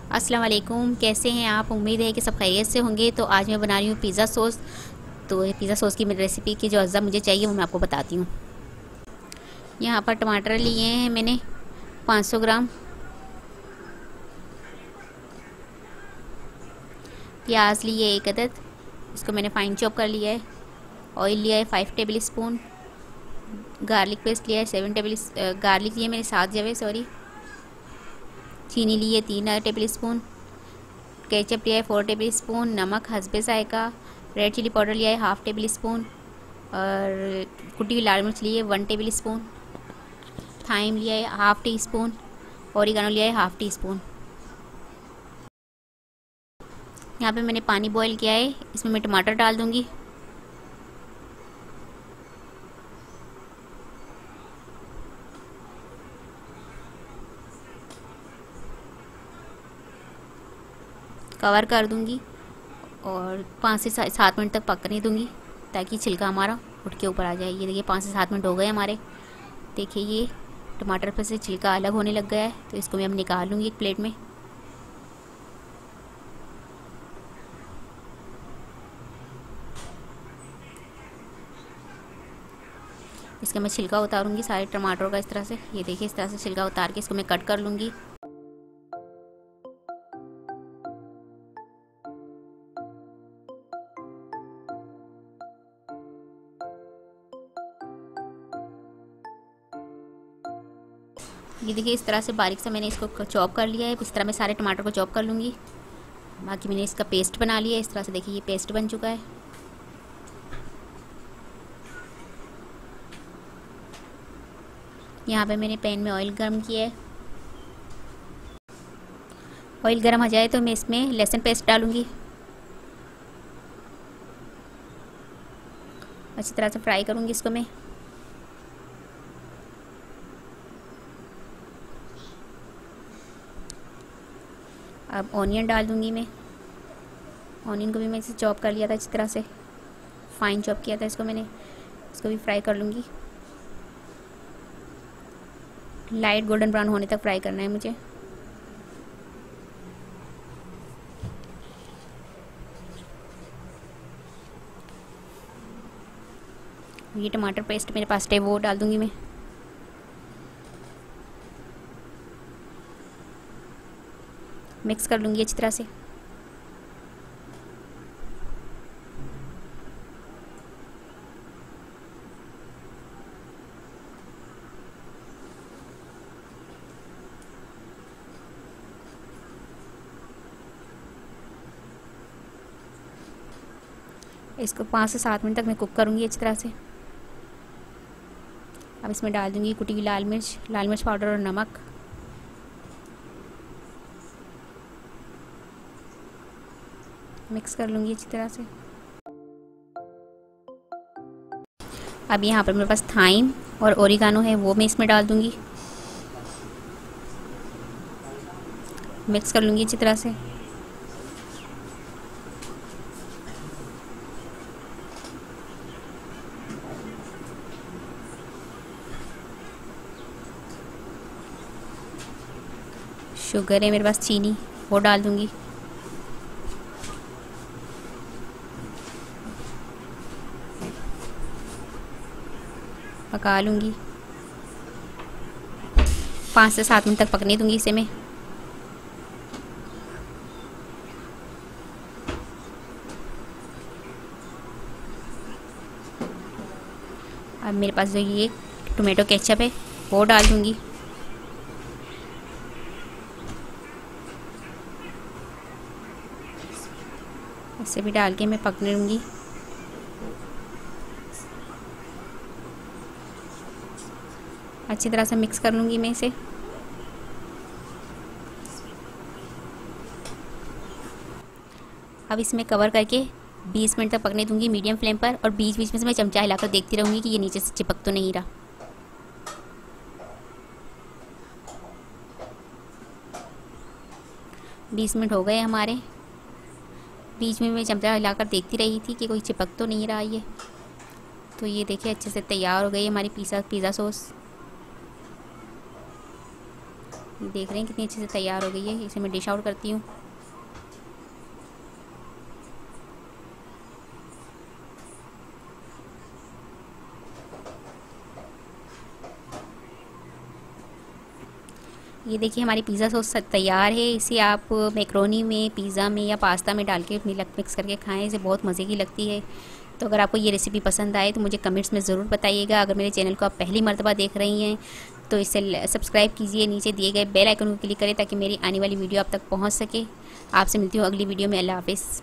अस्सलाम वालेकुम, कैसे हैं आप? उम्मीद है कि सब खैरियत से होंगे। तो आज मैं बना रही हूँ पिज़्ज़ा सॉस। तो पिज़्ज़ा सॉस की मेरी रेसिपी की जो अज्जा मुझे चाहिए वो मैं आपको बताती हूँ। यहाँ पर टमाटर लिए हैं मैंने 500 ग्राम, प्याज लिए 1 अदद, इसको मैंने फाइन चॉप कर लिया है। ऑयल लिया है 5 टेबल स्पून, गार्लिक पेस्ट लिया है 7 टेबल, गार्लिक लिए मैंने 7 जवे सॉरी। चीनी ली है 3 टेबल स्पून, केचप लिया है 4 टेबल स्पून, नमक हस्बे जायका, रेड चिली पाउडर लिया है 1/2 टेबल स्पून, और कुटी हुई लाल मिर्च ली है 1 टेबल स्पून, थाइम लिया है 1/2 टी स्पून, ओरिगानो लिया है 1/2 टी स्पून। यहाँ पे मैंने पानी बॉईल किया है, इसमें मैं टमाटर डाल दूँगी। कवर कर दूँगी और 5 से 7 मिनट तक पकने दूँगी ताकि छिलका हमारा उठ के ऊपर आ जाए। ये देखिए 5 से 7 मिनट हो गए हमारे। देखिए ये टमाटर पर से छिलका अलग होने लग गया है, तो इसको मैं अब निकाल लूँगी एक प्लेट में। इसका मैं छिलका उतारूँगी सारे टमाटरों का इस तरह से। ये देखिए इस तरह से छिलका उतार के इसको मैं कट कर लूँगी। ये देखिए इस तरह से बारीक से मैंने इसको चॉप कर लिया है। इस तरह मैं सारे टमाटर को चॉप कर लूँगी। बाकी मैंने इसका पेस्ट बना लिया है इस तरह से। देखिए ये पेस्ट बन चुका है। यहाँ पे मैंने पैन में ऑयल गर्म किया है। ऑयल गर्म हो जाए तो मैं इसमें लहसुन पेस्ट डालूँगी। अच्छी तरह से फ्राई करूँगी इसको मैं। अब ऑनियन डाल दूँगी मैं। ऑनियन को भी मैं इसे चॉप कर लिया था अच्छी तरह से, फाइन चॉप किया था इसको मैंने। इसको भी फ्राई कर लूँगी। लाइट गोल्डन ब्राउन होने तक फ्राई करना है मुझे। ये टमाटर पेस्ट मेरे पास है वो डाल दूँगी मैं। मिक्स कर लूँगी अच्छी तरह से। इसको 5 से 7 मिनट तक मैं कुक करूँगी अच्छी तरह से। अब इसमें डाल दूँगी कुटी हुई लाल मिर्च पाउडर और नमक। मिक्स कर लूँगी अच्छी तरह से। अब यहाँ पर मेरे पास थाइम और ओरिगानो है वो मैं इसमें डाल दूँगी। मिक्स कर लूँगी अच्छी तरह से। शुगर है मेरे पास, चीनी वो डाल दूँगी। पका लूँगी। 5 से 7 मिनट तक पकने दूँगी इसे मैं। अब मेरे पास जो ये टोमेटो केचप है वो डाल दूँगी। इसे भी डाल के मैं पकने दूँगी। अच्छी तरह से मिक्स कर लूँगी मैं इसे। अब इसमें कवर करके 20 मिनट तक पकने दूँगी मीडियम फ्लेम पर, और बीच बीच में से मैं चमचा हिलाकर देखती रहूँगी कि ये नीचे से चिपक तो नहीं रहा। बीस मिनट हो गए हमारे। बीच में मैं चमचा हिलाकर देखती रही थी कि कोई चिपक तो नहीं रहा ये। तो ये देखिए अच्छे से तैयार हो गई हमारी पिज़्ज़ा सॉस। ये देख रहे हैं कितनी अच्छे से तैयार हो गई है। इसे मैं डिश आउट करती हूँ। ये देखिए हमारी पिज़्ज़ा सॉस तैयार है। इसे आप मैक्रोनी में, पिज़्ज़ा में या पास्ता में डाल के मिक्स करके खाएं। इसे बहुत मज़े की लगती है। तो अगर आपको ये रेसिपी पसंद आए तो मुझे कमेंट्स में ज़रूर बताइएगा। अगर मेरे चैनल को आप पहली मर्तबा देख रही हैं तो इसे सब्सक्राइब कीजिए, नीचे दिए गए बेल आइकन को क्लिक करें ताकि मेरी आने वाली वीडियो आप तक पहुँच सके। आपसे मिलती हूँ अगली वीडियो में। अल्लाह हाफ़िज़।